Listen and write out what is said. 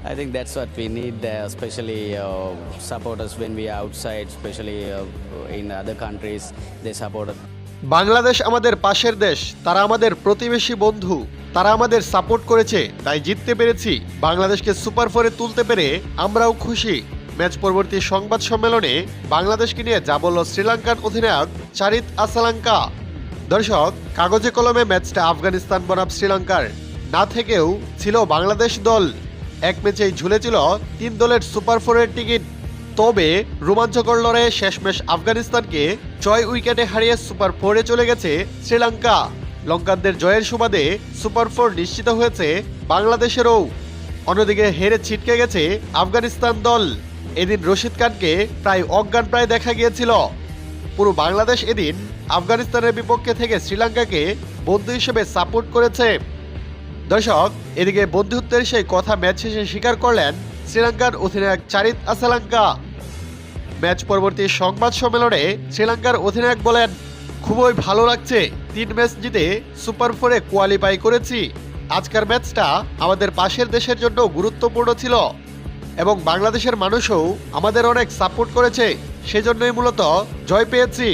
I think that's what we need, especially supporters when we are outside, especially in other countries, they support us. Bangladesh আমাদের পাশের দেশ, তারা আমাদের প্রতিবেশী বন্ধু, তারা আমাদের সাপোর্ট করেছে, তাই জিততে পেরেছি। বাংলাদেশকে সুপার ফোরে তুলতে পেরে আমরাও খুশি। ম্যাচ পরবর্তী সংবাদ সম্মেলনে বাংলাদেশকে নিয়ে যা বলল শ্রীলঙ্কান অধিনায়ক চারিত আসালাঙ্কা। দর্শক, কাগজে কলমে ম্যাচটা আফগানিস্তান বনাম শ্রীলঙ্কার না থেকেও ছিল বাংলাদেশ দল। এক ম্যাচেই ঝুলেছিল 3 দলের সুপার ফোরের টিকিট। তবে রোমাঞ্চকর লড়াইয়ে শেষমেশ আফগানিস্তানকে 6 উইকেটে হারিয়ে সুপার ফোরে চলে গেছে শ্রীলঙ্কা। লঙ্কানদের জয়ের সুবাদে সুপার ফোর নিশ্চিত হয়েছে বাংলাদেশেরও। অন্যদিকে হেরে ছিটকে গেছে আফগানিস্তান দল। এদিন রশিদ খানকে প্রায় অজ্ঞানপ্রায় দেখা গিয়েছিল। পুরো বাংলাদেশ এদিন আফগানিস্তানের বিপক্ষে থেকে শ্রীলঙ্কাকে বন্ধু হিসেবে সাপোর্ট করেছে। দর্শক, এদিকে বন্ধুত্বের সেই কথা ম্যাচ শেষে স্বীকার করলেন শ্রীলঙ্কার অধিনায়ক চারিত আসালাঙ্কা। ম্যাচ পরবর্তী সংবাদ সম্মেলনে শ্রীলঙ্কার অধিনায়ক বলেন, খুবই ভালো লাগছে, 3 ম্যাচ জিতে সুপার ফোরে কোয়ালিফাই করেছি। আজকের ম্যাচটা আমাদের পাশের দেশের জন্য গুরুত্বপূর্ণ ছিল এবং বাংলাদেশের মানুষও আমাদের অনেক সাপোর্ট করেছে, সেজন্যই মূলত জয় পেয়েছি।